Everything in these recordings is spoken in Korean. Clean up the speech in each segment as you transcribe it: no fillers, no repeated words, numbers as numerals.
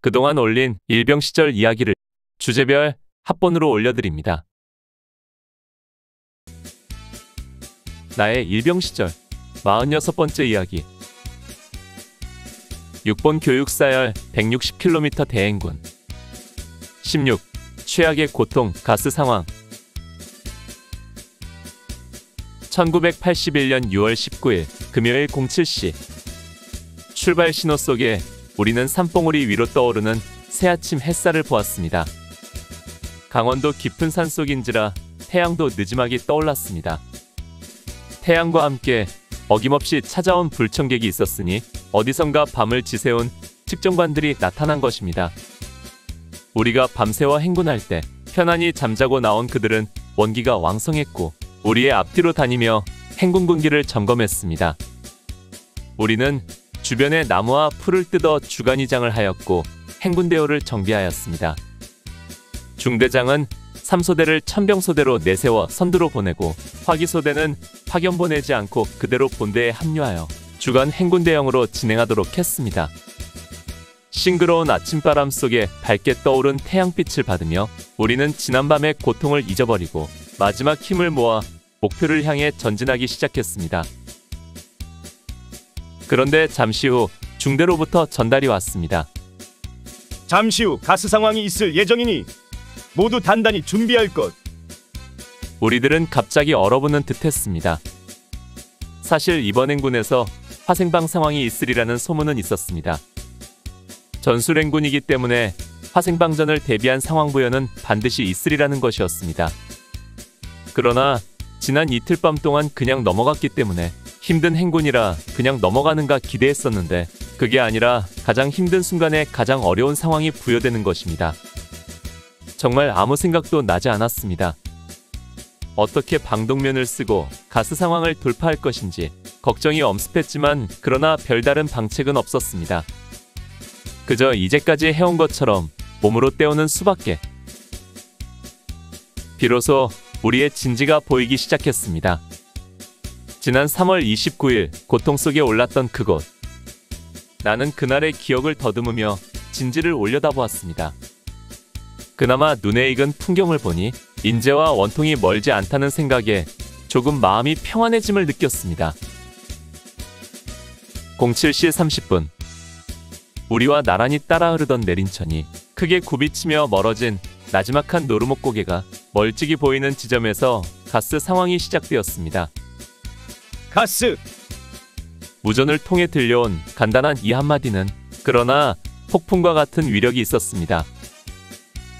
그동안 올린 일병 시절 이야기를 주제별 합본으로 올려드립니다. 나의 일병 시절 46번째 이야기. 6번 교육사열 160km 대행군. 16. 최악의 고통 가스 상황. 1981년 6월 19일 금요일 07시. 출발 신호 속에 우리는 산봉우리 위로 떠오르는 새아침 햇살을 보았습니다. 강원도 깊은 산속인지라 태양도 느지막이 떠올랐습니다. 태양과 함께 어김없이 찾아온 불청객이 있었으니 어디선가 밤을 지새운 측정관들이 나타난 것입니다. 우리가 밤새워 행군할 때 편안히 잠자고 나온 그들은 원기가 왕성했고 우리의 앞뒤로 다니며 행군 군기를 점검했습니다. 우리는 주변의 나무와 풀을 뜯어 주간이장을 하였고 행군대오를 정비하였습니다. 중대장은 3소대를 천병소대로 내세워 선두로 보내고 화기소대는 파견 보내지 않고 그대로 본대에 합류하여 주간 행군대형으로 진행하도록 했습니다. 싱그러운 아침바람 속에 밝게 떠오른 태양빛을 받으며 우리는 지난밤의 고통을 잊어버리고 마지막 힘을 모아 목표를 향해 전진하기 시작했습니다. 그런데 잠시 후 중대로부터 전달이 왔습니다. 잠시 후 가스 상황이 있을 예정이니 모두 단단히 준비할 것. 우리들은 갑자기 얼어붙는 듯했습니다. 사실 이번 행군에서 화생방 상황이 있으리라는 소문은 있었습니다. 전술행군이기 때문에 화생방전을 대비한 상황 부여는 반드시 있으리라는 것이었습니다. 그러나 지난 이틀 밤 동안 그냥 넘어갔기 때문에 힘든 행군이라 그냥 넘어가는가 기대했었는데 그게 아니라 가장 힘든 순간에 가장 어려운 상황이 부여되는 것입니다. 정말 아무 생각도 나지 않았습니다. 어떻게 방독면을 쓰고 가스 상황을 돌파할 것인지 걱정이 엄습했지만 그러나 별다른 방책은 없었습니다. 그저 이제까지 해온 것처럼 몸으로 때우는 수밖에. 비로소 우리의 진지가 보이기 시작했습니다. 지난 3월 29일 고통 속에 올랐던 그곳. 나는 그날의 기억을 더듬으며 진지를 올려다보았습니다. 그나마 눈에 익은 풍경을 보니 인제와 원통이 멀지 않다는 생각에 조금 마음이 평안해짐을 느꼈습니다. 07시 30분. 우리와 나란히 따라 흐르던 내린천이 크게 굽이치며 멀어진 나지막한 노루목 고개가 멀찍이 보이는 지점에서 가스 상황이 시작되었습니다. 가스! 무전을 통해 들려온 간단한 이 한마디는 그러나 폭풍과 같은 위력이 있었습니다.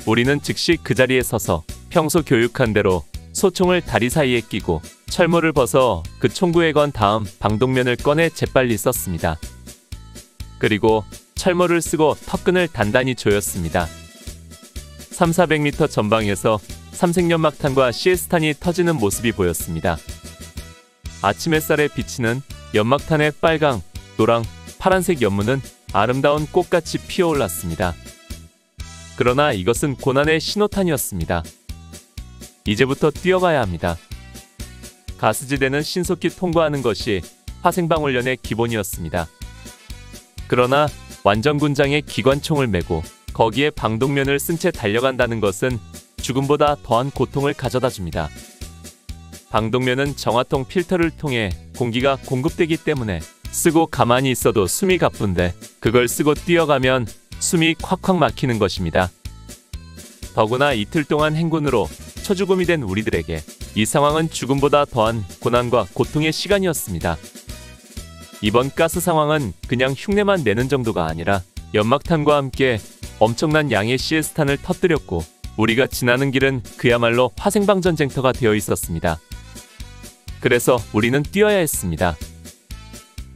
우리는 즉시 그 자리에 서서 평소 교육한 대로 소총을 다리 사이에 끼고 철모를 벗어 그 총구에 건 다음 방독면을 꺼내 재빨리 썼습니다. 그리고 철모를 쓰고 턱끈을 단단히 조였습니다. 300~400m 전방에서 삼색연막탄과 시에스탄이 터지는 모습이 보였습니다. 아침 햇살에 비치는 연막탄의 빨강, 노랑, 파란색 연무는 아름다운 꽃같이 피어올랐습니다. 그러나 이것은 고난의 신호탄이었습니다. 이제부터 뛰어가야 합니다. 가스지대는 신속히 통과하는 것이 화생방 훈련의 기본이었습니다. 그러나 완전군장에 기관총을 메고 거기에 방독면을 쓴 채 달려간다는 것은 죽음보다 더한 고통을 가져다 줍니다. 방독면은 정화통 필터를 통해 공기가 공급되기 때문에 쓰고 가만히 있어도 숨이 가쁜데 그걸 쓰고 뛰어가면 숨이 콱콱 막히는 것입니다. 더구나 이틀 동안 행군으로 초죽음이 된 우리들에게 이 상황은 죽음보다 더한 고난과 고통의 시간이었습니다. 이번 가스 상황은 그냥 흉내만 내는 정도가 아니라 연막탄과 함께 엄청난 양의 시에스탄을 터뜨렸고 우리가 지나는 길은 그야말로 화생방 전쟁터가 되어 있었습니다. 그래서 우리는 뛰어야 했습니다.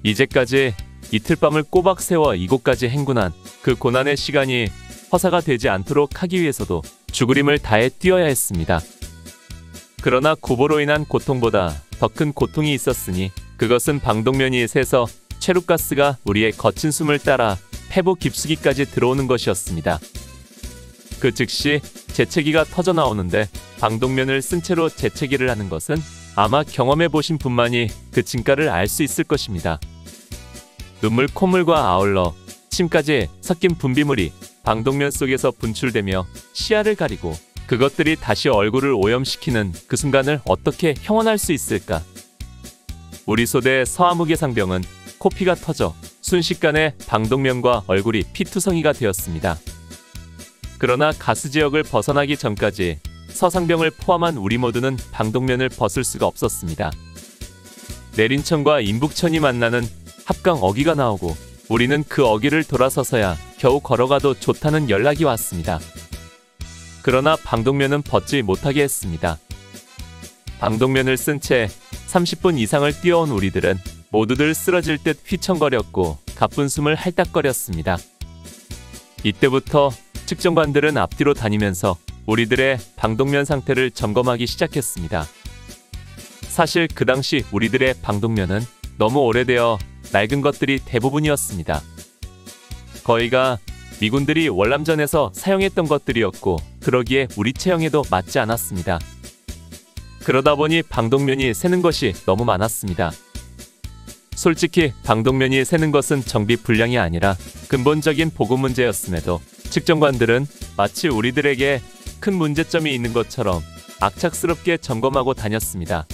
이제까지 이틀 밤을 꼬박 세워 이곳까지 행군한 그 고난의 시간이 허사가 되지 않도록 하기 위해서도 죽을 힘을 다해 뛰어야 했습니다. 그러나 구보로 인한 고통보다 더 큰 고통이 있었으니 그것은 방독면이 새서 최루가스가 우리의 거친 숨을 따라 폐부 깊숙이까지 들어오는 것이었습니다. 그 즉시 재채기가 터져 나오는데 방독면을 쓴 채로 재채기를 하는 것은 아마 경험해 보신 분만이 그 진가를 알 수 있을 것입니다. 눈물 콧물과 아울러 침까지 섞인 분비물이 방독면 속에서 분출되며 시야를 가리고 그것들이 다시 얼굴을 오염시키는 그 순간을 어떻게 형언할 수 있을까? 우리 소대 서아무개 상병은 코피가 터져 순식간에 방독면과 얼굴이 피투성이가 되었습니다. 그러나 가스 지역을 벗어나기 전까지 서상병을 포함한 우리 모두는 방독면을 벗을 수가 없었습니다. 내린천과 인북천이 만나는 합강 어귀가 나오고 우리는 그 어귀를 돌아서서야 겨우 걸어가도 좋다는 연락이 왔습니다. 그러나 방독면은 벗지 못하게 했습니다. 방독면을 쓴 채 30분 이상을 뛰어온 우리들은 모두들 쓰러질 듯 휘청거렸고 가쁜 숨을 할딱거렸습니다. 이때부터 측정관들은 앞뒤로 다니면서 우리들의 방독면 상태를 점검하기 시작했습니다. 사실 그 당시 우리들의 방독면은 너무 오래되어 낡은 것들이 대부분이었습니다. 거의가 미군들이 월남전에서 사용했던 것들이었고 그러기에 우리 체형에도 맞지 않았습니다. 그러다 보니 방독면이 새는 것이 너무 많았습니다. 솔직히 방독면이 새는 것은 정비 불량이 아니라 근본적인 보고 문제였음에도 측정관들은 마치 우리들에게 큰 문제점이 있는 것처럼 악착스럽게 점검하고 다녔습니다.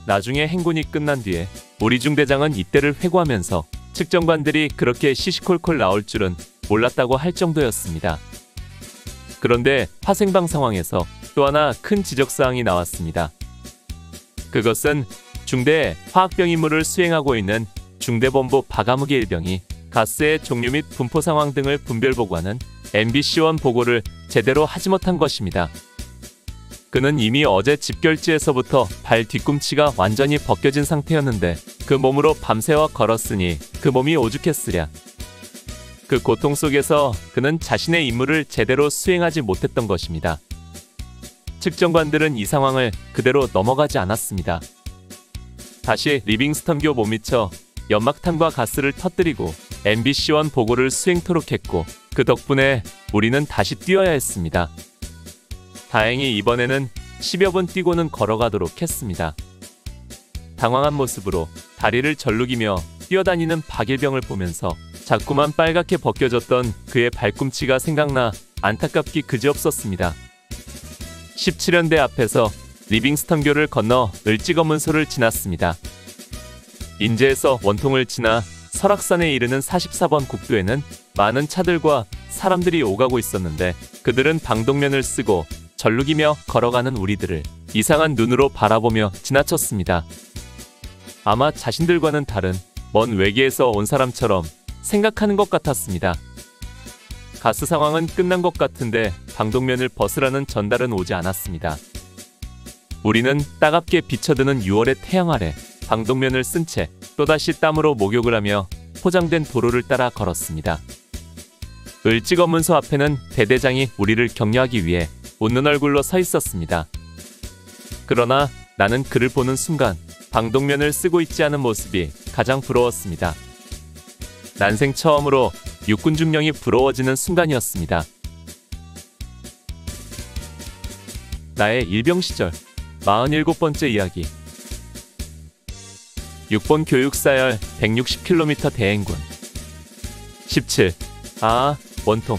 나중에 행군이 끝난 뒤에 우리 중대장은 이때를 회고하면서 측정관들이 그렇게 시시콜콜 나올 줄은 몰랐다고 할 정도였습니다. 그런데 화생방 상황에서 또 하나 큰 지적사항이 나왔습니다. 그것은 중대에 화학병 임무를 수행하고 있는 중대본부 박아무개 일병이 가스의 종류 및 분포 상황 등을 분별 보고하는 MBC1 보고를 제대로 하지 못한 것입니다. 그는 이미 어제 집결지에서부터 발 뒤꿈치가 완전히 벗겨진 상태였는데 그 몸으로 밤새워 걸었으니 그 몸이 오죽했으랴. 그 고통 속에서 그는 자신의 임무를 제대로 수행하지 못했던 것입니다. 측정관들은 이 상황을 그대로 넘어가지 않았습니다. 다시 리빙스턴교 못 미쳐 연막탄과 가스를 터뜨리고 MBC1 보고를 수행토록 했고 그 덕분에 우리는 다시 뛰어야 했습니다. 다행히 이번에는 10여 분 뛰고는 걸어가도록 했습니다. 당황한 모습으로 다리를 절룩이며 뛰어다니는 박일병을 보면서 자꾸만 빨갛게 벗겨졌던 그의 발꿈치가 생각나 안타깝기 그지없었습니다. 17연대 앞에서 리빙스턴교를 건너 을지검문소를 지났습니다. 인제에서 원통을 지나 설악산에 이르는 44번 국도에는 많은 차들과 사람들이 오가고 있었는데 그들은 방독면을 쓰고 절룩이며 걸어가는 우리들을 이상한 눈으로 바라보며 지나쳤습니다. 아마 자신들과는 다른 먼 외계에서 온 사람처럼 생각하는 것 같았습니다. 가스 상황은 끝난 것 같은데 방독면을 벗으라는 전달은 오지 않았습니다. 우리는 따갑게 비쳐드는 6월의 태양 아래 방독면을 쓴 채 또다시 땀으로 목욕을 하며 포장된 도로를 따라 걸었습니다. 을지검문소 앞에는 대대장이 우리를 격려하기 위해 웃는 얼굴로 서 있었습니다. 그러나 나는 그를 보는 순간 방독면을 쓰고 있지 않은 모습이 가장 부러웠습니다. 난생 처음으로 육군 중령이 부러워지는 순간이었습니다. 나의 일병 시절 47번째 이야기. 6번 교육사열 160km 대행군 17. 원통.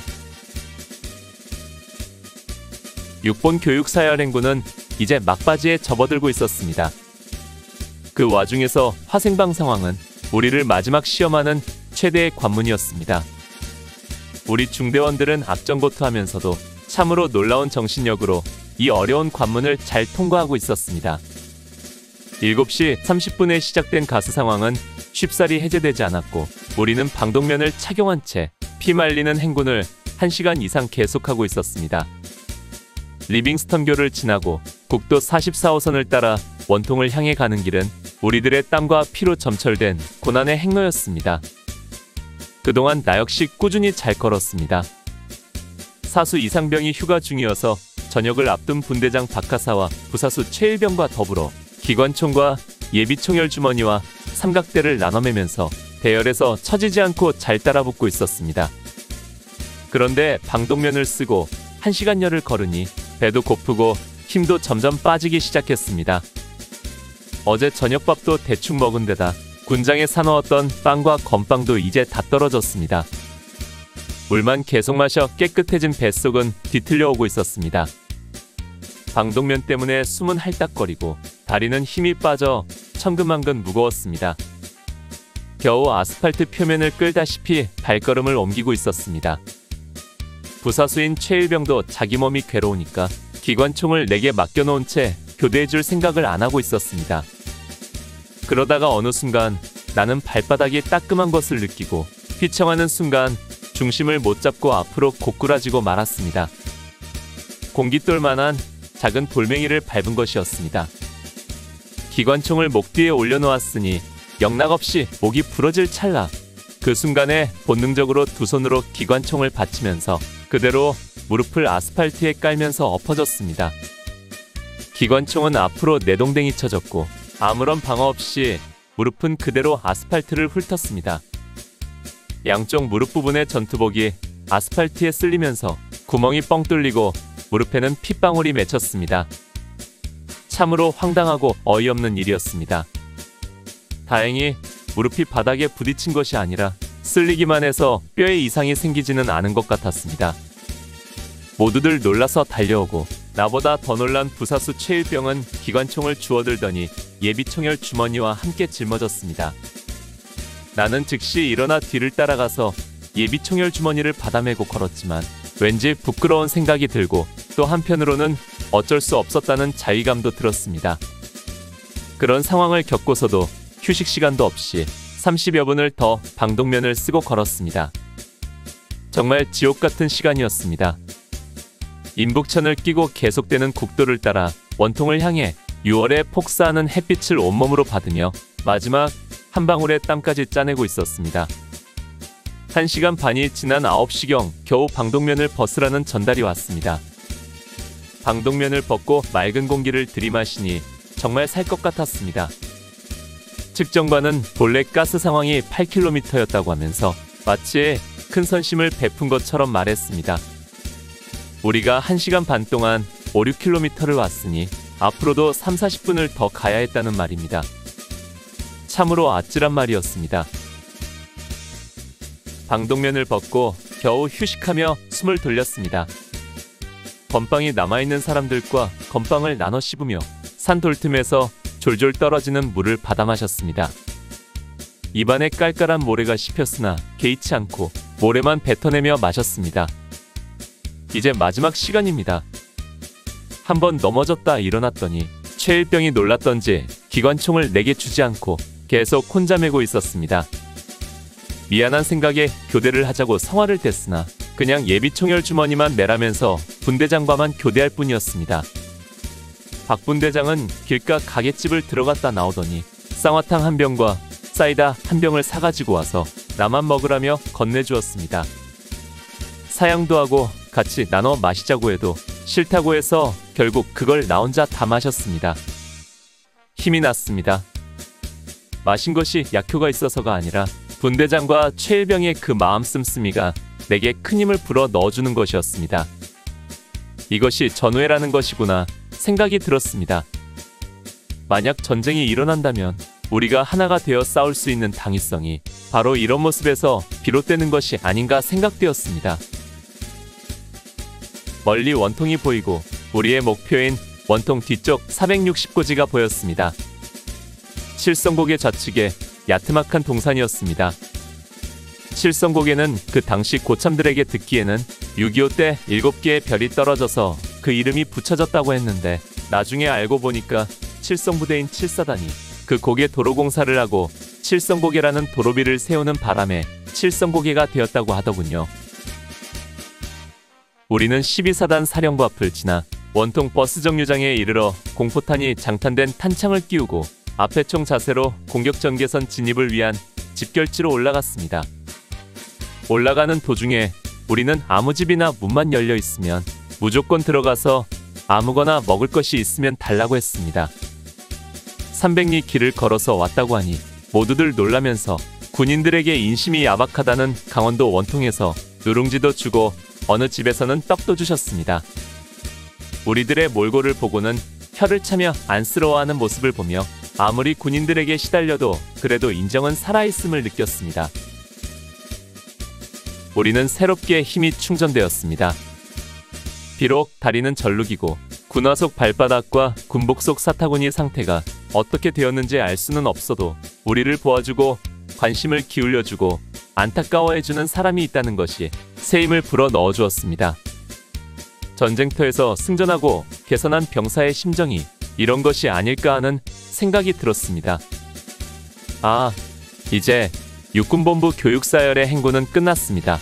6번 교육사열 행군은 이제 막바지에 접어들고 있었습니다. 그 와중에서 화생방 상황은 우리를 마지막 시험하는 최대의 관문이었습니다. 우리 중대원들은 앞전고투하면서도 참으로 놀라운 정신력으로 이 어려운 관문을 잘 통과하고 있었습니다. 7시 30분에 시작된 가스 상황은 쉽사리 해제되지 않았고 우리는 방독면을 착용한 채 피말리는 행군을 1시간 이상 계속하고 있었습니다. 리빙스턴교를 지나고 국도 44호선을 따라 원통을 향해 가는 길은 우리들의 땀과 피로 점철된 고난의 행로였습니다. 그동안 나 역시 꾸준히 잘 걸었습니다. 사수 이상병이 휴가 중이어서 저녁을 앞둔 분대장 박하사와 부사수 최일병과 더불어 기관총과 예비총열 주머니와 삼각대를 나눠매면서 대열에서 처지지 않고 잘 따라붙고 있었습니다. 그런데 방독면을 쓰고 1시간여를 걸으니 배도 고프고 힘도 점점 빠지기 시작했습니다. 어제 저녁밥도 대충 먹은 데다 군장에 사놓았던 빵과 건빵도 이제 다 떨어졌습니다. 물만 계속 마셔 깨끗해진 뱃속은 뒤틀려 오고 있었습니다. 방독면 때문에 숨은 할딱거리고 다리는 힘이 빠져 천근만근 무거웠습니다. 겨우 아스팔트 표면을 끌다시피 발걸음을 옮기고 있었습니다. 부사수인 최일병도 자기 몸이 괴로우니까 기관총을 내게 맡겨놓은 채 교대해줄 생각을 안 하고 있었습니다. 그러다가 어느 순간 나는 발바닥이 따끔한 것을 느끼고 휘청하는 순간 중심을 못 잡고 앞으로 고꾸라지고 말았습니다. 공깃돌만한 작은 돌멩이를 밟은 것이었습니다. 기관총을 목 뒤에 올려놓았으니 영락없이 목이 부러질 찰나 그 순간에 본능적으로 두 손으로 기관총을 받치면서 그대로 무릎을 아스팔트에 깔면서 엎어졌습니다. 기관총은 앞으로 내동댕이 쳐졌고 아무런 방어 없이 무릎은 그대로 아스팔트를 훑었습니다. 양쪽 무릎 부분의 전투복이 아스팔트에 쓸리면서 구멍이 뻥 뚫리고 무릎에는 핏방울이 맺혔습니다. 참으로 황당하고 어이없는 일이었습니다. 다행히 무릎이 바닥에 부딪힌 것이 아니라 쓸리기만 해서 뼈에 이상이 생기지는 않은 것 같았습니다. 모두들 놀라서 달려오고 나보다 더 놀란 부사수 최일병은 기관총을 주워들더니 예비총열 주머니와 함께 짊어졌습니다. 나는 즉시 일어나 뒤를 따라가서 예비총열 주머니를 받아매고 걸었지만 왠지 부끄러운 생각이 들고 또 한편으로는 어쩔 수 없었다는 자의감도 들었습니다. 그런 상황을 겪고서도 휴식 시간도 없이 30여 분을 더 방독면을 쓰고 걸었습니다. 정말 지옥 같은 시간이었습니다. 인북천을 끼고 계속되는 국도를 따라 원통을 향해 6월에 폭사하는 햇빛을 온몸으로 받으며 마지막 한 방울의 땀까지 짜내고 있었습니다. 1시간 반이 지난 9시경 겨우 방독면을 벗으라는 전달이 왔습니다. 방독면을 벗고 맑은 공기를 들이마시니 정말 살 것 같았습니다. 측정관은 본래 가스 상황이 8km였다고 하면서 마치 큰 선심을 베푼 것처럼 말했습니다. 우리가 1시간 반 동안 5, 6km를 왔으니 앞으로도 3, 40분을 더 가야 했다는 말입니다. 참으로 아찔한 말이었습니다. 방독면을 벗고 겨우 휴식하며 숨을 돌렸습니다. 건빵이 남아있는 사람들과 건빵을 나눠 씹으며 산 돌틈에서 졸졸 떨어지는 물을 받아 마셨습니다. 입안에 깔깔한 모래가 씹혔으나 개의치 않고 모래만 뱉어내며 마셨습니다. 이제 마지막 시간입니다. 한번 넘어졌다 일어났더니 최일병이 놀랐던지 기관총을 내게 주지 않고 계속 혼자 메고 있었습니다. 미안한 생각에 교대를 하자고 성화를 댔으나 그냥 예비총열 주머니만 매라면서 분대장과만 교대할 뿐이었습니다. 박 분대장은 길가 가게집을 들어갔다 나오더니 쌍화탕 한 병과 사이다 한 병을 사가지고 와서 나만 먹으라며 건네주었습니다. 사양도 하고 같이 나눠 마시자고 해도 싫다고 해서 결국 그걸 나 혼자 다 마셨습니다. 힘이 났습니다. 마신 것이 약효가 있어서가 아니라 분대장과 최일병의 그 마음 씀씀이가 내게 큰 힘을 불어 넣어주는 것이었습니다. 이것이 전우회라는 것이구나 생각이 들었습니다. 만약 전쟁이 일어난다면 우리가 하나가 되어 싸울 수 있는 당위성이 바로 이런 모습에서 비롯되는 것이 아닌가 생각되었습니다. 멀리 원통이 보이고 우리의 목표인 원통 뒤쪽 460고지가 보였습니다. 칠성곡의 좌측에 야트막한 동산이었습니다. 칠성곡에는 그 당시 고참들에게 듣기에는 6.25 때 7개의 별이 떨어져서 그 이름이 붙여졌다고 했는데 나중에 알고 보니까 칠성부대인 칠사단이 그 곡에 도로공사를 하고 칠성고개라는 도로비를 세우는 바람에 칠성고개가 되었다고 하더군요. 우리는 12사단 사령부 앞을 지나 원통 버스 정류장에 이르러 공포탄이 장탄된 탄창을 끼우고 앞에 총 자세로 공격 전개선 진입을 위한 집결지로 올라갔습니다. 올라가는 도중에 우리는 아무 집이나 문만 열려 있으면 무조건 들어가서 아무거나 먹을 것이 있으면 달라고 했습니다. 300리 길을 걸어서 왔다고 하니 모두들 놀라면서 군인들에게 인심이 야박하다는 강원도 원통에서 누룽지도 주고 어느 집에서는 떡도 주셨습니다. 우리들의 몰골을 보고는 혀를 차며 안쓰러워하는 모습을 보며 아무리 군인들에게 시달려도 그래도 인정은 살아있음을 느꼈습니다. 우리는 새롭게 힘이 충전되었습니다. 비록 다리는 절룩이고 군화 속 발바닥과 군복 속 사타구니 상태가 어떻게 되었는지 알 수는 없어도 우리를 도와주고 관심을 기울여주고 안타까워해주는 사람이 있다는 것이 새 힘을 불어 넣어주었습니다. 전쟁터에서 승전하고 개선한 병사의 심정이 이런 것이 아닐까 하는 생각이 들었습니다. 아, 이제 육군본부 교육사열의 행군은 끝났습니다.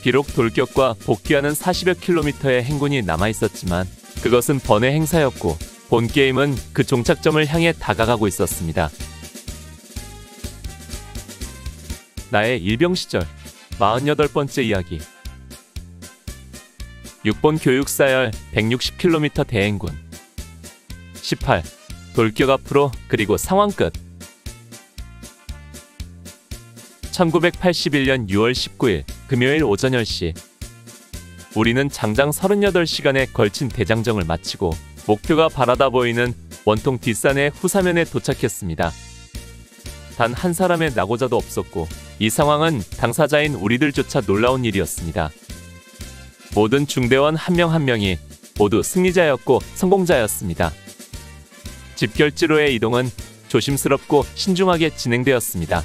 비록 돌격과 복귀하는 40여 킬로미터의 행군이 남아있었지만 그것은 번외 행사였고 본 게임은 그 종착점을 향해 다가가고 있었습니다. 나의 일병 시절 48번째 이야기. 6번 교육사열 160km 대행군. 18. 돌격 앞으로 그리고 상황 끝. 1981년 6월 19일 금요일 오전 10시. 우리는 장장 38시간에 걸친 대장정을 마치고 목표가 바라다 보이는 원통 뒷산의 후사면에 도착했습니다. 단 한 사람의 낙오자도 없었고 이 상황은 당사자인 우리들조차 놀라운 일이었습니다. 모든 중대원 한 명 한 명이 모두 승리자였고 성공자였습니다. 집결지로의 이동은 조심스럽고 신중하게 진행되었습니다.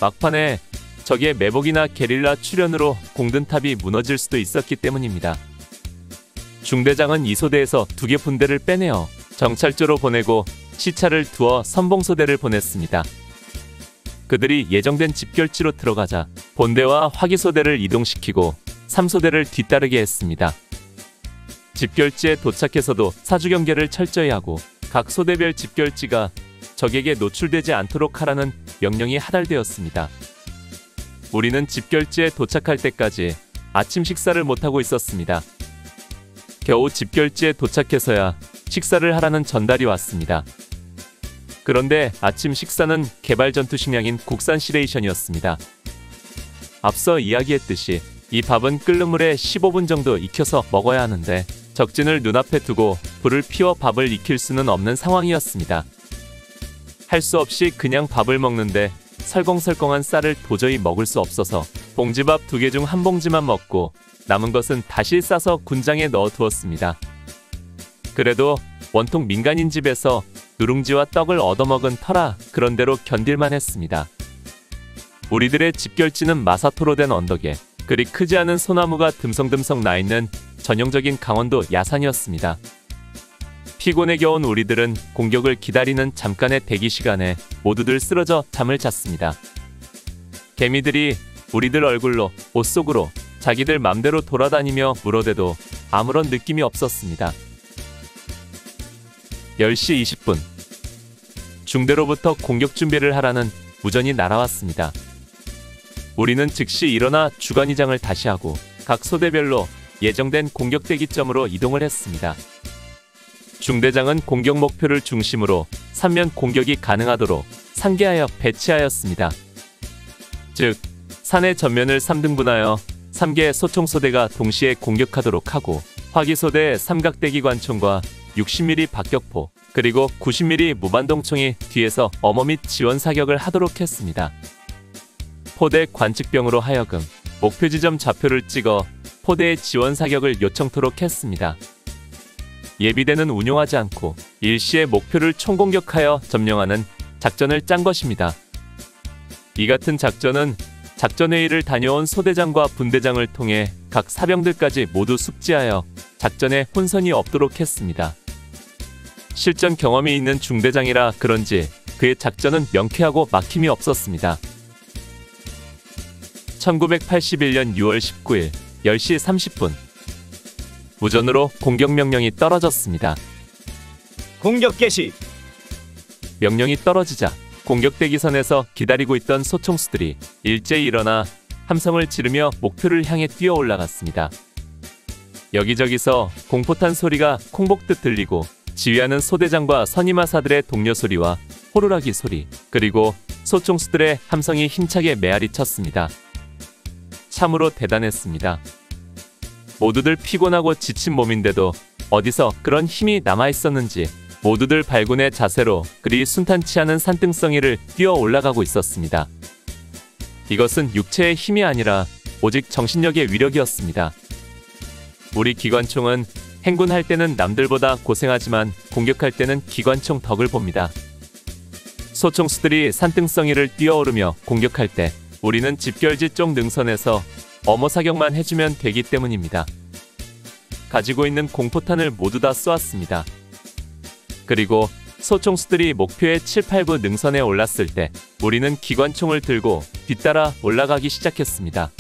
막판에 적의 매복이나 게릴라 출현으로 공든탑이 무너질 수도 있었기 때문입니다. 중대장은 이 소대에서 2개 분대를 빼내어 정찰조로 보내고 시차를 두어 선봉소대를 보냈습니다. 그들이 예정된 집결지로 들어가자 본대와 화기소대를 이동시키고 3소대를 뒤따르게 했습니다. 집결지에 도착해서도 사주경계를 철저히 하고 각 소대별 집결지가 적에게 노출되지 않도록 하라는 명령이 하달되었습니다. 우리는 집결지에 도착할 때까지 아침 식사를 못하고 있었습니다. 겨우 집결지에 도착해서야 식사를 하라는 전달이 왔습니다. 그런데 아침 식사는 개발전투 식량인 국산 시레이션이었습니다. 앞서 이야기했듯이 이 밥은 끓는 물에 15분 정도 익혀서 먹어야 하는데 적진을 눈앞에 두고 불을 피워 밥을 익힐 수는 없는 상황이었습니다. 할 수 없이 그냥 밥을 먹는데 설컹설컹한 쌀을 도저히 먹을 수 없어서 봉지밥 2개 중 한 봉지만 먹고 남은 것은 다시 싸서 군장에 넣어 두었습니다. 그래도 원통 민간인 집에서 누룽지와 떡을 얻어먹은 터라 그런대로 견딜만 했습니다. 우리들의 집결지는 마사토로 된 언덕에 그리 크지 않은 소나무가 듬성듬성 나있는 전형적인 강원도 야산이었습니다. 피곤에 겨운 우리들은 공격을 기다리는 잠깐의 대기 시간에 모두들 쓰러져 잠을 잤습니다. 개미들이 우리들 얼굴로 옷 속으로 자기들 맘대로 돌아다니며 물어대도 아무런 느낌이 없었습니다. 10시 20분. 중대로부터 공격 준비를 하라는 무전이 날아왔습니다. 우리는 즉시 일어나 주간이장을 다시 하고 각 소대별로 예정된 공격 대기점으로 이동을 했습니다. 중대장은 공격 목표를 중심으로 3면 공격이 가능하도록 상계하여 배치하였습니다. 즉, 산의 전면을 3등분하여 3개 소총소대가 동시에 공격하도록 하고 화기소대 삼각대기 관총과 60mm 박격포 그리고 90mm 무반동총이 뒤에서 어머 및 지원 사격을 하도록 했습니다. 포대 관측병으로 하여금 목표 지점 좌표를 찍어 포대의 지원 사격을 요청토록 했습니다. 예비대는 운용하지 않고 일시에 목표를 총공격하여 점령하는 작전을 짠 것입니다. 이 같은 작전은 작전회의를 다녀온 소대장과 분대장을 통해 각 사병들까지 모두 숙지하여 작전에 혼선이 없도록 했습니다. 실전 경험이 있는 중대장이라 그런지 그의 작전은 명쾌하고 막힘이 없었습니다. 1981년 6월 19일 10시 30분. 무전으로 공격 명령이 떨어졌습니다. 공격 개시. 명령이 떨어지자 공격 대기선에서 기다리고 있던 소총수들이 일제히 일어나 함성을 지르며 목표를 향해 뛰어 올라갔습니다. 여기저기서 공포탄 소리가 콩복듯 들리고 지휘하는 소대장과 선임하사들의 동료 소리와 호루라기 소리 그리고 소총수들의 함성이 힘차게 메아리 쳤습니다. 참으로 대단했습니다. 모두들 피곤하고 지친 몸인데도 어디서 그런 힘이 남아있었는지 모두들 발군의 자세로 그리 순탄치 않은 산등성이를 뛰어 올라가고 있었습니다. 이것은 육체의 힘이 아니라 오직 정신력의 위력이었습니다. 우리 기관총은 행군할 때는 남들보다 고생하지만 공격할 때는 기관총 덕을 봅니다. 소총수들이 산등성이를 뛰어오르며 공격할 때 우리는 집결지 쪽 능선에서 어머 사격만 해주면 되기 때문입니다. 가지고 있는 공포탄을 모두 다 쏘았습니다. 그리고 소총수들이 목표의 7, 8부 능선에 올랐을 때 우리는 기관총을 들고 뒤따라 올라가기 시작했습니다.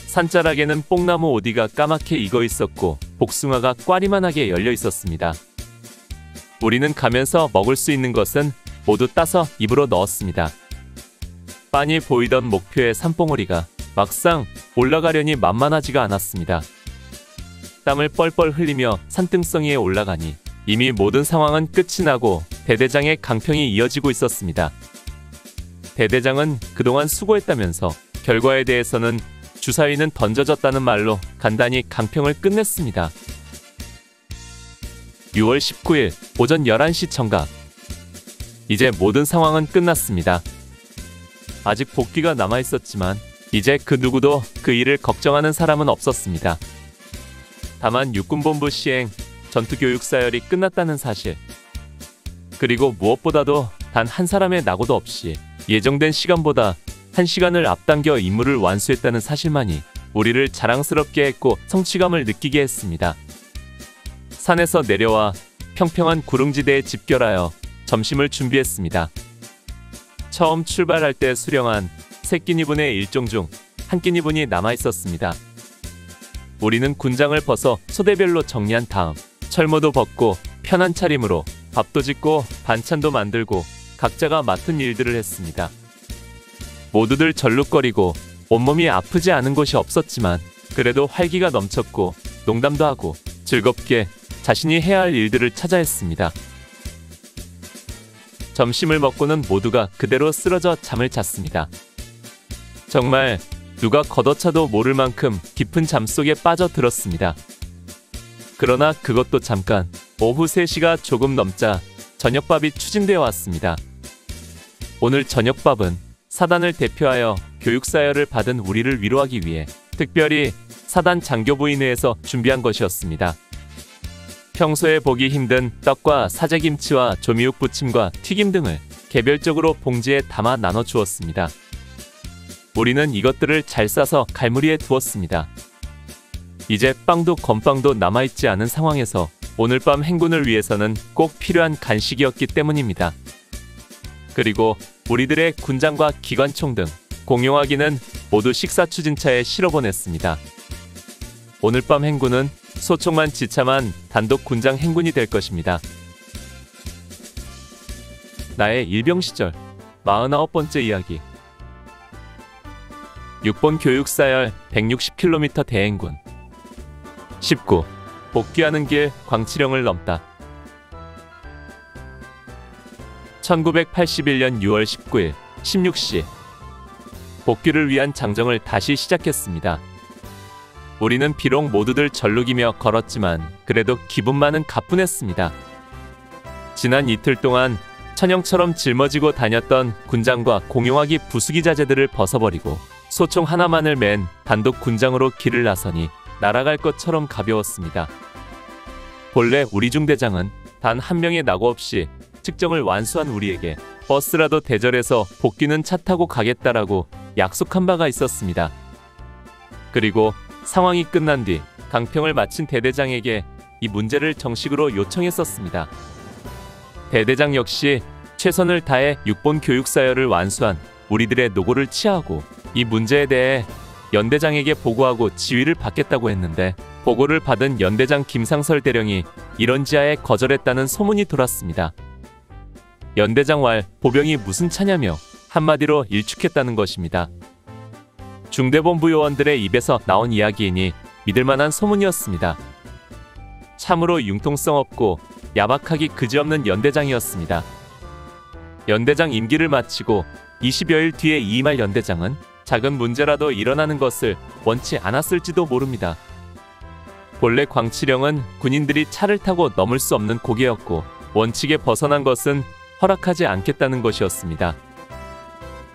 산자락에는 뽕나무 오디가 까맣게 익어 있었고 복숭아가 꽈리만하게 열려 있었습니다. 우리는 가면서 먹을 수 있는 것은 모두 따서 입으로 넣었습니다. 빤히 보이던 목표의 산봉우리가 막상 올라가려니 만만하지가 않았습니다. 땀을 뻘뻘 흘리며 산등성이에 올라가니 이미 모든 상황은 끝이 나고 대대장의 강평이 이어지고 있었습니다. 대대장은 그동안 수고했다면서 결과에 대해서는 주사위는 던져졌다는 말로 간단히 강평을 끝냈습니다. 6월 19일 오전 11시 정각. 이제 모든 상황은 끝났습니다. 아직 복귀가 남아있었지만 이제 그 누구도 그 일을 걱정하는 사람은 없었습니다. 다만 육군본부 시행 전투교육사열이 끝났다는 사실, 그리고 무엇보다도 단 한 사람의 낙오도 없이 예정된 시간보다 1시간을 앞당겨 임무를 완수했다는 사실만이 우리를 자랑스럽게 했고 성취감을 느끼게 했습니다. 산에서 내려와 평평한 구릉지대에 집결하여 점심을 준비했습니다. 처음 출발할 때 수령한 3끼니분의 일종 중 1끼니분이 남아있었습니다. 우리는 군장을 벗어 소대별로 정리한 다음 철모도 벗고 편한 차림으로 밥도 짓고 반찬도 만들고 각자가 맡은 일들을 했습니다. 모두들 절룩거리고 온몸이 아프지 않은 곳이 없었지만 그래도 활기가 넘쳤고 농담도 하고 즐겁게 자신이 해야 할 일들을 찾아 했습니다. 점심을 먹고는 모두가 그대로 쓰러져 잠을 잤습니다. 정말 누가 걷어차도 모를 만큼 깊은 잠속에 빠져들었습니다. 그러나 그것도 잠깐. 오후 3시가 조금 넘자 저녁밥이 추진되어 왔습니다. 오늘 저녁밥은 사단을 대표하여 교육사열을 받은 우리를 위로하기 위해 특별히 사단 장교부인회에서 준비한 것이었습니다. 평소에 보기 힘든 떡과 사제김치와 조미육 부침과 튀김 등을 개별적으로 봉지에 담아 나눠 주었습니다. 우리는 이것들을 잘 싸서 갈무리에 두었습니다. 이제 빵도 건빵도 남아있지 않은 상황에서 오늘 밤 행군을 위해서는 꼭 필요한 간식이었기 때문입니다. 그리고 우리들의 군장과 기관총 등 공용화기는 모두 식사 추진차에 실어보냈습니다. 오늘 밤 행군은 소총만 지참한 단독 군장 행군이 될 것입니다. 나의 일병 시절 49번째 이야기. 6번 교육사열 160km 대행군. 19. 복귀하는 길 광치령을 넘다. 1981년 6월 19일 16시. 복귀를 위한 장정을 다시 시작했습니다. 우리는 비록 모두들 절룩이며 걸었지만 그래도 기분만은 가뿐했습니다. 지난 이틀 동안 천형처럼 짊어지고 다녔던 군장과 공용화기 부수기 자재들을 벗어버리고 소총 하나만을 맨 단독 군장으로 길을 나서니 날아갈 것처럼 가벼웠습니다. 본래 우리 중 대장은 단 한 명의 낙오 없이 측정을 완수한 우리에게 버스라도 대절해서 복귀는 차 타고 가겠다라고 약속한 바가 있었습니다. 그리고 상황이 끝난 뒤 강평을 마친 대대장에게 이 문제를 정식으로 요청했었습니다. 대대장 역시 최선을 다해 6본 교육사열을 완수한 우리들의 노고를 치하하고 이 문제에 대해 연대장에게 보고하고 지휘를 받겠다고 했는데 보고를 받은 연대장 김상설 대령이 이런 지하에 거절했다는 소문이 돌았습니다. 연대장 왈 보병이 무슨 차냐며 한마디로 일축했다는 것입니다. 중대본부 요원들의 입에서 나온 이야기이니 믿을만한 소문이었습니다. 참으로 융통성 없고 야박하기 그지없는 연대장이었습니다. 연대장 임기를 마치고 20여일 뒤에 이임할 연대장은 작은 문제라도 일어나는 것을 원치 않았을지도 모릅니다. 본래 광치령은 군인들이 차를 타고 넘을 수 없는 고개였고 원칙에 벗어난 것은 허락하지 않겠다는 것이었습니다.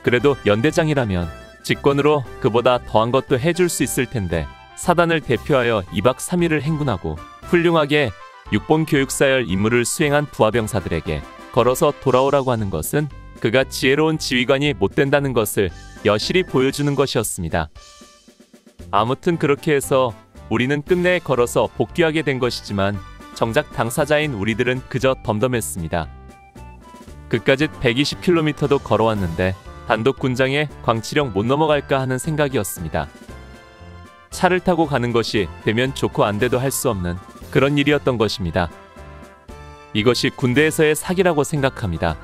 그래도 연대장이라면 직권으로 그보다 더한 것도 해줄 수 있을 텐데 사단을 대표하여 2박 3일을 행군하고 훌륭하게 육본 교육사열 임무를 수행한 부하병사들에게 걸어서 돌아오라고 하는 것은 그가 지혜로운 지휘관이 못 된다는 것을 여실히 보여주는 것이었습니다. 아무튼 그렇게 해서 우리는 끝내 걸어서 복귀하게 된 것이지만 정작 당사자인 우리들은 그저 덤덤했습니다. 그까짓 120km도 걸어왔는데 단독 군장에 광치령 못 넘어갈까 하는 생각이었습니다. 차를 타고 가는 것이 되면 좋고 안 돼도 할 수 없는 그런 일이었던 것입니다. 이것이 군대에서의 사기라고 생각합니다.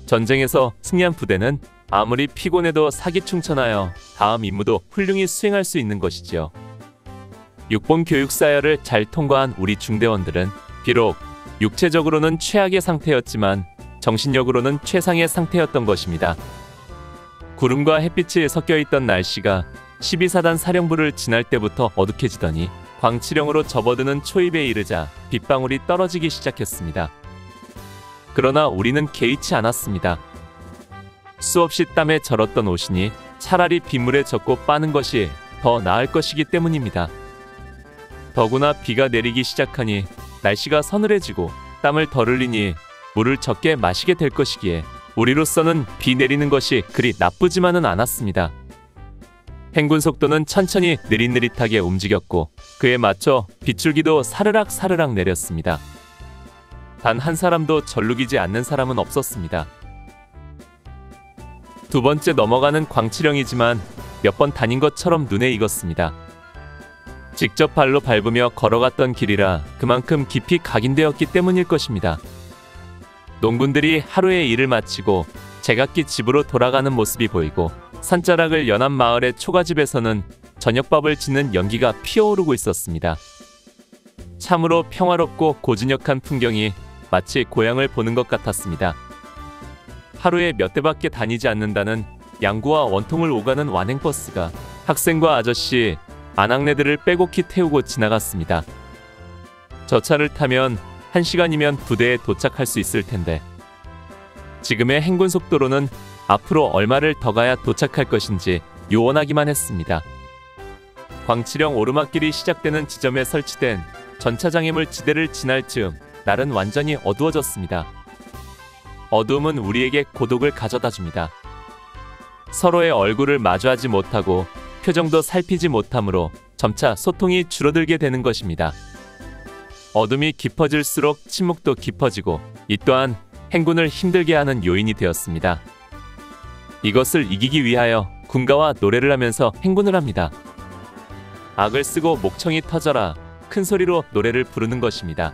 전쟁에서 승리한 부대는 아무리 피곤해도 사기충천하여 다음 임무도 훌륭히 수행할 수 있는 것이지요. 육본 교육사열을 잘 통과한 우리 중대원들은 비록 육체적으로는 최악의 상태였지만 정신력으로는 최상의 상태였던 것입니다. 구름과 햇빛이 섞여있던 날씨가 12사단 사령부를 지날 때부터 어둑해지더니 광치령으로 접어드는 초입에 이르자 빗방울이 떨어지기 시작했습니다. 그러나 우리는 개의치 않았습니다. 수없이 땀에 절었던 옷이니 차라리 빗물에 젖고 빠는 것이 더 나을 것이기 때문입니다. 더구나 비가 내리기 시작하니 날씨가 서늘해지고 땀을 덜 흘리니 물을 적게 마시게 될 것이기에 우리로서는 비 내리는 것이 그리 나쁘지만은 않았습니다. 행군 속도는 천천히 느릿느릿하게 움직였고 그에 맞춰 빗줄기도 사르락 사르락 내렸습니다. 단 한 사람도 절룩이지 않는 사람은 없었습니다. 두 번째 넘어가는 광치령이지만 몇 번 다닌 것처럼 눈에 익었습니다. 직접 발로 밟으며 걸어갔던 길이라 그만큼 깊이 각인되었기 때문일 것입니다. 농군들이 하루의 일을 마치고 제각기 집으로 돌아가는 모습이 보이고 산자락을 연한 마을의 초가집에서는 저녁밥을 짓는 연기가 피어오르고 있었습니다. 참으로 평화롭고 고즈넉한 풍경이 마치 고향을 보는 것 같았습니다. 하루에 몇 대밖에 다니지 않는다는 양구와 원통을 오가는 완행버스가 학생과 아저씨, 아낙네들을 빼곡히 태우고 지나갔습니다. 저 차를 타면 1시간이면 부대에 도착할 수 있을 텐데 지금의 행군 속도로는 앞으로 얼마를 더 가야 도착할 것인지 요원하기만 했습니다. 광치령 오르막길이 시작되는 지점에 설치된 전차장애물 지대를 지날 즈음 날은 완전히 어두워졌습니다. 어두움은 우리에게 고독을 가져다 줍니다. 서로의 얼굴을 마주하지 못하고 표정도 살피지 못하므로 점차 소통이 줄어들게 되는 것입니다. 어둠이 깊어질수록 침묵도 깊어지고 이 또한 행군을 힘들게 하는 요인이 되었습니다. 이것을 이기기 위하여 군가와 노래를 하면서 행군을 합니다. 악을 쓰고 목청이 터져라 큰 소리로 노래를 부르는 것입니다.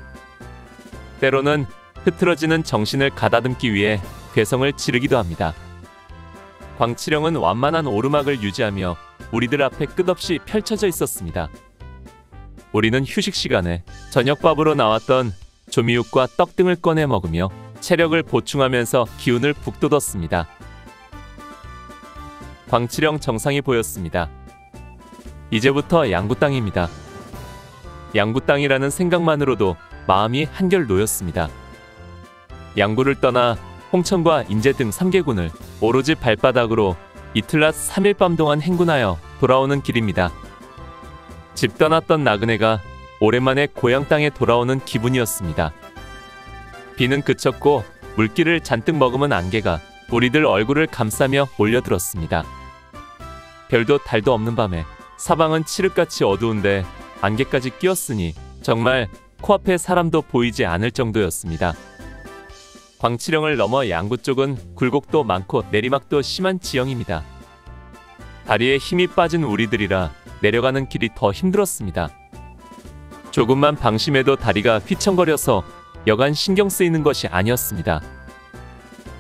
때로는 흐트러지는 정신을 가다듬기 위해 괴성을 지르기도 합니다. 광치령은 완만한 오르막을 유지하며 우리들 앞에 끝없이 펼쳐져 있었습니다. 우리는 휴식 시간에 저녁밥으로 나왔던 조미육과 떡 등을 꺼내 먹으며 체력을 보충하면서 기운을 북돋웠습니다. 광치령 정상이 보였습니다. 이제부터 양구 땅입니다. 양구 땅이라는 생각만으로도 마음이 한결 놓였습니다. 양구를 떠나 홍천과 인제 등 3개군을 오로지 발바닥으로 이틀낮 3일 밤 동안 행군하여 돌아오는 길입니다. 집 떠났던 나그네가 오랜만에 고향 땅에 돌아오는 기분이었습니다. 비는 그쳤고 물기를 잔뜩 머금은 안개가 우리들 얼굴을 감싸며 몰려들었습니다. 별도 달도 없는 밤에 사방은 칠흑같이 어두운데 안개까지 끼었으니 정말 코앞에 사람도 보이지 않을 정도였습니다. 광치령을 넘어 양구 쪽은 굴곡도 많고 내리막도 심한 지형입니다. 다리에 힘이 빠진 우리들이라 내려가는 길이 더 힘들었습니다. 조금만 방심해도 다리가 휘청거려서 여간 신경 쓰이는 것이 아니었습니다.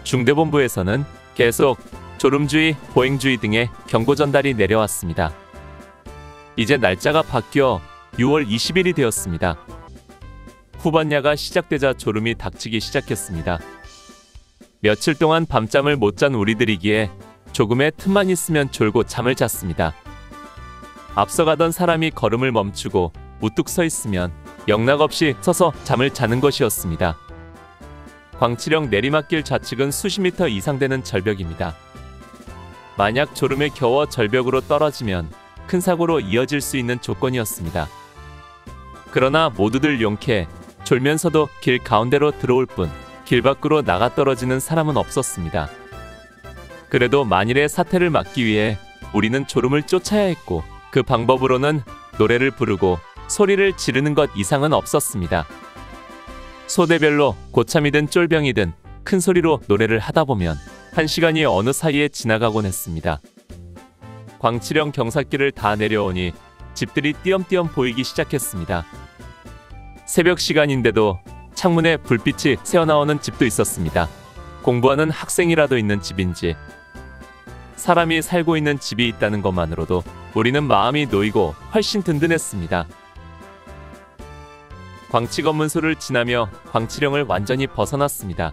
중대본부에서는 계속 졸음주의, 보행주의 등의 경고 전달이 내려왔습니다. 이제 날짜가 바뀌어 6월 20일이 되었습니다. 후반야가 시작되자 졸음이 닥치기 시작했습니다. 며칠 동안 밤잠을 못 잔 우리들이기에 조금의 틈만 있으면 졸고 잠을 잤습니다. 앞서가던 사람이 걸음을 멈추고 우뚝 서 있으면 영락없이 서서 잠을 자는 것이었습니다. 광치령 내리막길 좌측은 수십 미터 이상 되는 절벽입니다. 만약 졸음에 겨워 절벽으로 떨어지면 큰 사고로 이어질 수 있는 조건이었습니다. 그러나 모두들 용케 졸면서도 길 가운데로 들어올 뿐 길 밖으로 나가 떨어지는 사람은 없었습니다. 그래도 만일의 사태를 막기 위해 우리는 졸음을 쫓아야 했고 그 방법으로는 노래를 부르고 소리를 지르는 것 이상은 없었습니다. 소대별로 고참이든 쫄병이든 큰 소리로 노래를 하다 보면 1시간이 어느 사이에 지나가곤 했습니다. 광치령 경사길을 다 내려오니 집들이 띄엄띄엄 보이기 시작했습니다. 새벽 시간인데도 창문에 불빛이 새어나오는 집도 있었습니다. 공부하는 학생이라도 있는 집인지 사람이 살고 있는 집이 있다는 것만으로도 우리는 마음이 놓이고 훨씬 든든했습니다. 광치 검문소를 지나며 광치령을 완전히 벗어났습니다.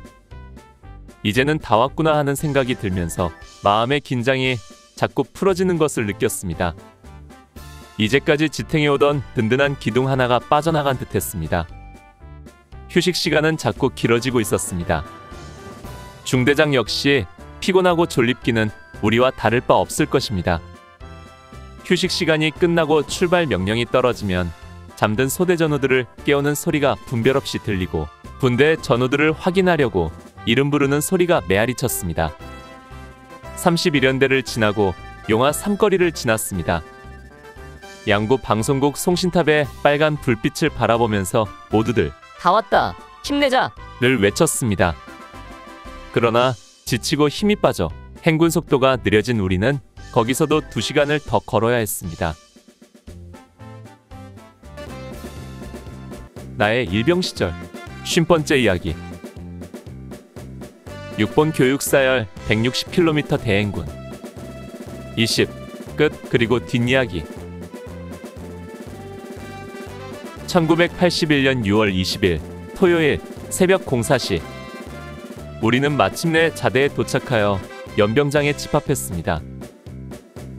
이제는 다 왔구나 하는 생각이 들면서 마음의 긴장이 자꾸 풀어지는 것을 느꼈습니다. 이제까지 지탱해오던 든든한 기둥 하나가 빠져나간 듯했습니다. 휴식 시간은 자꾸 길어지고 있었습니다. 중대장 역시 피곤하고 졸립기는 우리와 다를 바 없을 것입니다. 휴식 시간이 끝나고 출발 명령이 떨어지면 잠든 소대 전우들을 깨우는 소리가 분별 없이 들리고 분대 전우들을 확인하려고 이름 부르는 소리가 메아리 쳤습니다. 31연대를 지나고 용화 삼거리를 지났습니다. 양구 방송국 송신탑의 빨간 불빛을 바라보면서 모두들 다 왔다. 힘내자. 를 외쳤습니다. 그러나 지치고 힘이 빠져 행군 속도가 느려진 우리는 거기서도 2시간을 더 걸어야 했습니다. 나의 일병 시절 50번째 이야기. 6번 교육사열 160km 대행군 20 끝. 그리고 뒷이야기. 1981년 6월 20일 토요일 새벽 04시 우리는 마침내 자대에 도착하여 연병장에 집합했습니다.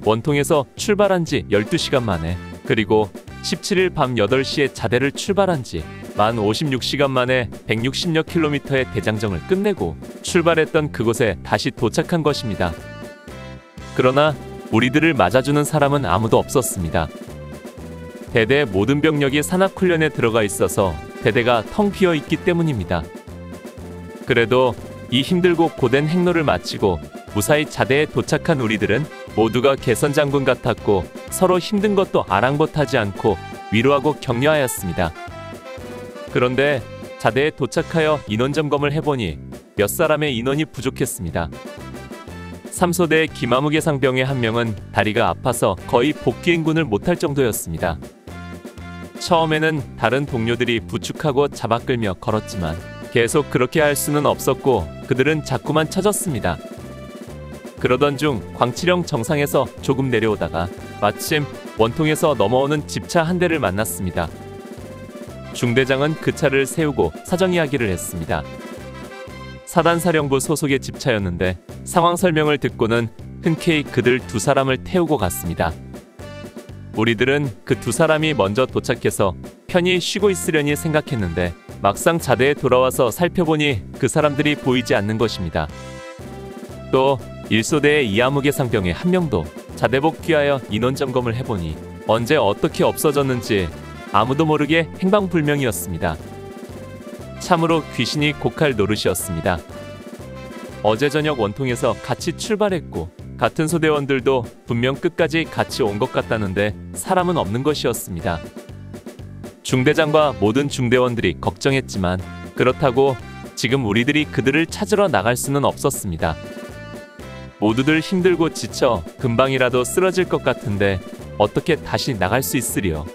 원통에서 출발한 지 12시간 만에 그리고 17일 밤 8시에 자대를 출발한 지 만 56시간 만에 160여 킬로미터의 대장정을 끝내고 출발했던 그곳에 다시 도착한 것입니다. 그러나 우리들을 맞아주는 사람은 아무도 없었습니다. 대대 모든 병력이 산악훈련에 들어가 있어서 대대가 텅 비어 있기 때문입니다. 그래도 이 힘들고 고된 행로를 마치고 무사히 자대에 도착한 우리들은 모두가 개선장군 같았고 서로 힘든 것도 아랑곳하지 않고 위로하고 격려하였습니다. 그런데 자대에 도착하여 인원 점검을 해보니 몇 사람의 인원이 부족했습니다. 3소대 김아무개 상병의 한 명은 다리가 아파서 거의 복귀 행군을 못할 정도였습니다. 처음에는 다른 동료들이 부축하고 잡아끌며 걸었지만 계속 그렇게 할 수는 없었고 그들은 자꾸만 처졌습니다. 그러던 중 광치령 정상에서 조금 내려오다가 마침 원통에서 넘어오는 집차 한 대를 만났습니다. 중대장은 그 차를 세우고 사정 이야기를 했습니다. 사단사령부 소속의 집차였는데 상황 설명을 듣고는 흔쾌히 그들 2사람을 태우고 갔습니다. 우리들은 그 2사람이 먼저 도착해서 편히 쉬고 있으려니 생각했는데 막상 자대에 돌아와서 살펴보니 그 사람들이 보이지 않는 것입니다. 또 1소대의 이아무개 상병의 한 명도 자대 복귀하여 인원 점검을 해보니 언제 어떻게 없어졌는지 아무도 모르게 행방불명이었습니다. 참으로 귀신이 곡할 노릇이었습니다. 어제 저녁 원통에서 같이 출발했고 같은 소대원들도 분명 끝까지 같이 온 것 같다는데 사람은 없는 것이었습니다. 중대장과 모든 중대원들이 걱정했지만 그렇다고 지금 우리들이 그들을 찾으러 나갈 수는 없었습니다. 모두들 힘들고 지쳐 금방이라도 쓰러질 것 같은데 어떻게 다시 나갈 수 있으리요.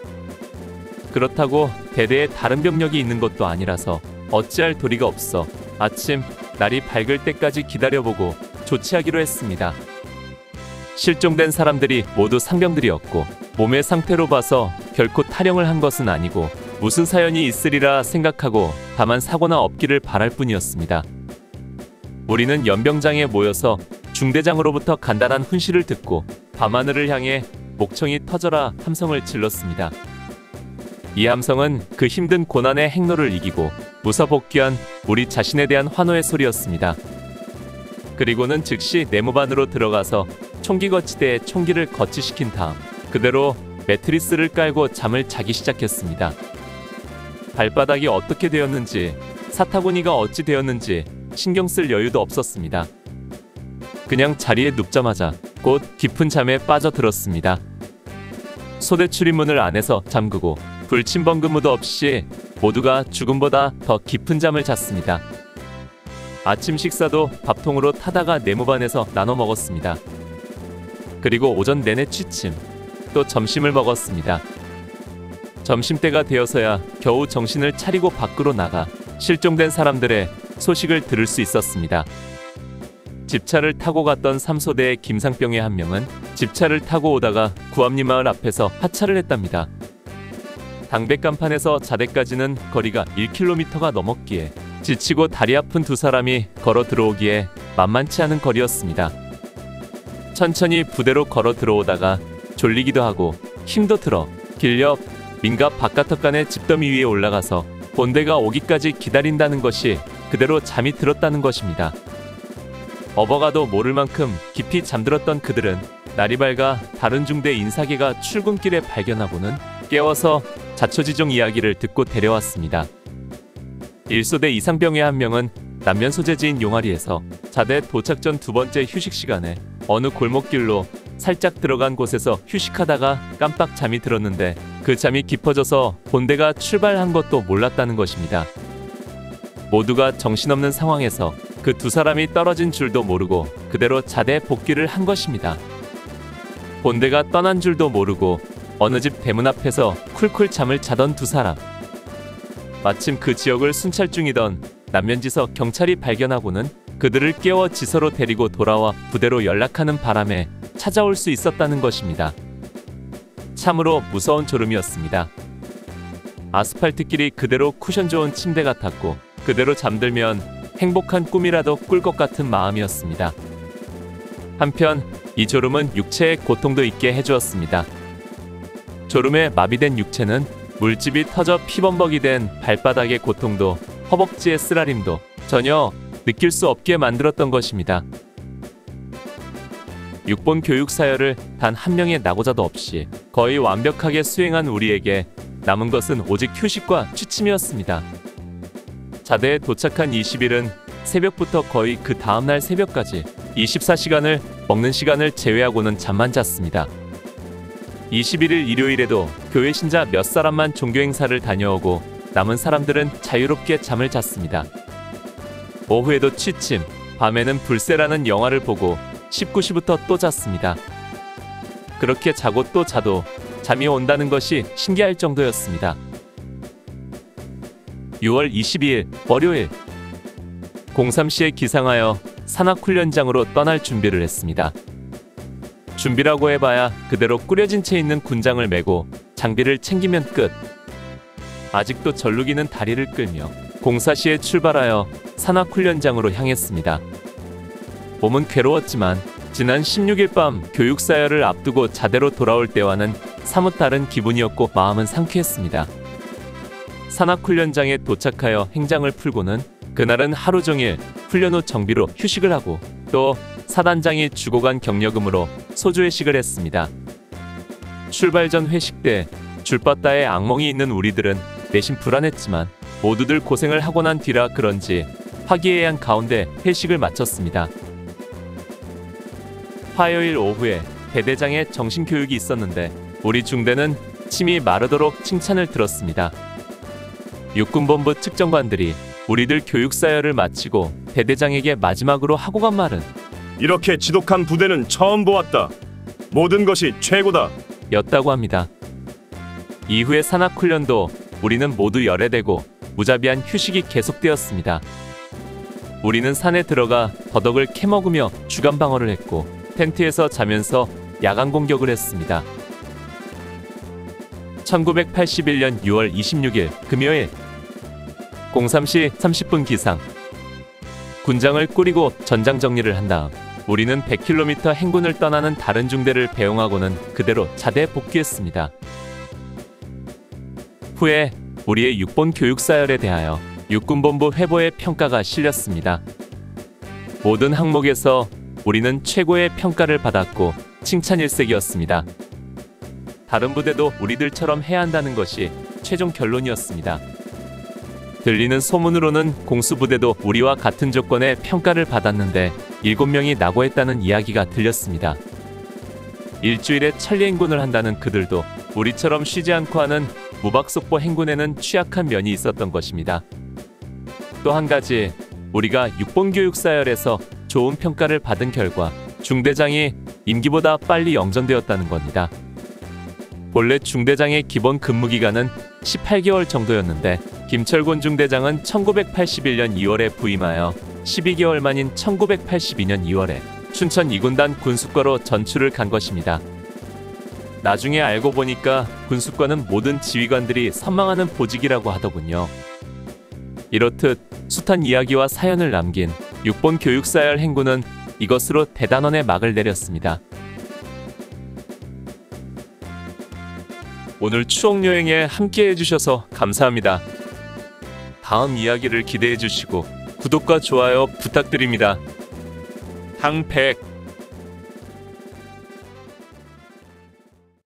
그렇다고 대대에 다른 병력이 있는 것도 아니라서 어찌할 도리가 없어 아침 날이 밝을 때까지 기다려보고 조치하기로 했습니다. 실종된 사람들이 모두 상병들이었고 몸의 상태로 봐서 결코 탈영을 한 것은 아니고 무슨 사연이 있으리라 생각하고 다만 사고나 없기를 바랄 뿐이었습니다. 우리는 연병장에 모여서 중대장으로부터 간단한 훈시를 듣고 밤하늘을 향해 목청이 터져라 함성을 질렀습니다. 이 함성은 그 힘든 고난의 행로를 이기고 무사 복귀한 우리 자신에 대한 환호의 소리였습니다. 그리고는 즉시 네모반 안으로 들어가서 총기 거치대에 총기를 거치시킨 다음 그대로 매트리스를 깔고 잠을 자기 시작했습니다. 발바닥이 어떻게 되었는지, 사타구니가 어찌 되었는지 신경 쓸 여유도 없었습니다. 그냥 자리에 눕자마자 곧 깊은 잠에 빠져들었습니다. 소대 출입문을 안에서 잠그고 불침번 근무도 없이 모두가 죽음보다 더 깊은 잠을 잤습니다. 아침 식사도 밥통으로 타다가 네모반에서 나눠 먹었습니다. 그리고 오전 내내 취침, 또 점심을 먹었습니다. 점심때가 되어서야 겨우 정신을 차리고 밖으로 나가 실종된 사람들의 소식을 들을 수 있었습니다. 집차를 타고 갔던 3소대의 김상병의 한 명은 집차를 타고 오다가 구암리 마을 앞에서 하차를 했답니다. 당백간판에서 자대까지는 거리가 1km가 넘었기에 지치고 다리 아픈 두 사람이 걸어 들어오기에 만만치 않은 거리였습니다. 천천히 부대로 걸어 들어오다가 졸리기도 하고 힘도 들어 길 옆 민갑 바깥턱 간의 집더미 위에 올라가서 본대가 오기까지 기다린다는 것이 그대로 잠이 들었다는 것입니다. 업어가도 모를 만큼 깊이 잠들었던 그들은 날이 밝아 다른 중대 인사계가 출근길에 발견하고는 깨워서 자초지종 이야기를 듣고 데려왔습니다. 1소대 이상병의 한 명은 남면 소재지인 용아리에서 자대 도착 전 두 번째 휴식 시간에 어느 골목길로 살짝 들어간 곳에서 휴식하다가 깜빡 잠이 들었는데 그 잠이 깊어져서 본대가 출발한 것도 몰랐다는 것입니다. 모두가 정신없는 상황에서 그 두 사람이 떨어진 줄도 모르고 그대로 자대 복귀를 한 것입니다. 본대가 떠난 줄도 모르고 어느 집 대문 앞에서 쿨쿨 잠을 자던 두 사람. 마침 그 지역을 순찰 중이던 남면지서 경찰이 발견하고는 그들을 깨워 지서로 데리고 돌아와 부대로 연락하는 바람에 찾아올 수 있었다는 것입니다. 참으로 무서운 졸음이었습니다. 아스팔트길이 그대로 쿠션 좋은 침대 같았고 그대로 잠들면 행복한 꿈이라도 꿀 것 같은 마음이었습니다. 한편 이 졸음은 육체의 고통도 있게 해주었습니다. 졸음에 마비된 육체는 물집이 터져 피범벅이 된 발바닥의 고통도 허벅지의 쓰라림도 전혀 느낄 수 없게 만들었던 것입니다. 육본 교육 사열을 단 한 명의 낙오자도 없이 거의 완벽하게 수행한 우리에게 남은 것은 오직 휴식과 취침이었습니다. 자대에 도착한 20일은 새벽부터 거의 그 다음날 새벽까지 24시간을 먹는 시간을 제외하고는 잠만 잤습니다. 21일 일요일에도 교회 신자 몇 사람만 종교 행사를 다녀오고 남은 사람들은 자유롭게 잠을 잤습니다. 오후에도 취침, 밤에는 불새라는 영화를 보고 19시부터 또 잤습니다. 그렇게 자고 또 자도 잠이 온다는 것이 신기할 정도였습니다. 6월 22일 월요일 03시에 기상하여 산악훈련장으로 떠날 준비를 했습니다. 준비라고 해봐야 그대로 꾸려진 채 있는 군장을 메고 장비를 챙기면 끝. 아직도 절룩이는 다리를 끌며 04시에 출발하여 산악훈련장으로 향했습니다. 몸은 괴로웠지만 지난 16일 밤 교육사열을 앞두고 자대로 돌아올 때와는 사뭇 다른 기분이었고 마음은 상쾌했습니다. 산악훈련장에 도착하여 행장을 풀고는 그날은 하루 종일 훈련 후 정비로 휴식을 하고 또 사단장이 주고 간 격려금으로 소주 회식을 했습니다. 출발 전 회식 때 줄바따에 악몽이 있는 우리들은 내심 불안했지만 모두들 고생을 하고 난 뒤라 그런지 화기애애한 가운데 회식을 마쳤습니다. 화요일 오후에 대대장의 정신교육이 있었는데 우리 중대는 침이 마르도록 칭찬을 들었습니다. 육군본부 측정관들이 우리들 교육사열을 마치고 대대장에게 마지막으로 하고 간 말은 이렇게 지독한 부대는 처음 보았다. 모든 것이 최고다. 였다고 합니다. 이후의 산악훈련도 우리는 모두 열애되고 무자비한 휴식이 계속되었습니다. 우리는 산에 들어가 더덕을 캐먹으며 주간방어를 했고 텐트에서 자면서 야간 공격을 했습니다. 1981년 6월 26일 금요일 03시 30분 기상. 군장을 꾸리고 전장 정리를 한 다음 우리는 100km 행군을 떠나는 다른 중대를 배웅하고는 그대로 자대에 복귀했습니다. 후에 우리의 육본 교육사열에 대하여 육군본부 회보에 평가가 실렸습니다. 모든 항목에서 우리는 최고의 평가를 받았고 칭찬일색이었습니다. 다른 부대도 우리들처럼 해야 한다는 것이 최종 결론이었습니다. 들리는 소문으로는 공수부대도 우리와 같은 조건의 평가를 받았는데 7명이 낙오했다는 이야기가 들렸습니다. 일주일에 천리 행군을 한다는 그들도 우리처럼 쉬지 않고 하는 무박속보 행군에는 취약한 면이 있었던 것입니다. 또 한 가지, 우리가 육본교육사열에서 좋은 평가를 받은 결과 중대장이 임기보다 빨리 영전되었다는 겁니다. 본래 중대장의 기본 근무기간은 18개월 정도였는데 김철곤 중대장은 1981년 2월에 부임하여 12개월 만인 1982년 2월에 춘천 2군단 군수과로 전출을 간 것입니다. 나중에 알고 보니까 군수과는 모든 지휘관들이 선망하는 보직이라고 하더군요. 이렇듯 숱한 이야기와 사연을 남긴 6본 교육사열 행군은 이것으로 대단원의 막을 내렸습니다. 오늘 추억여행에 함께 해주셔서 감사합니다. 다음 이야기를 기대해 주시고 구독과 좋아요 부탁드립니다. 항백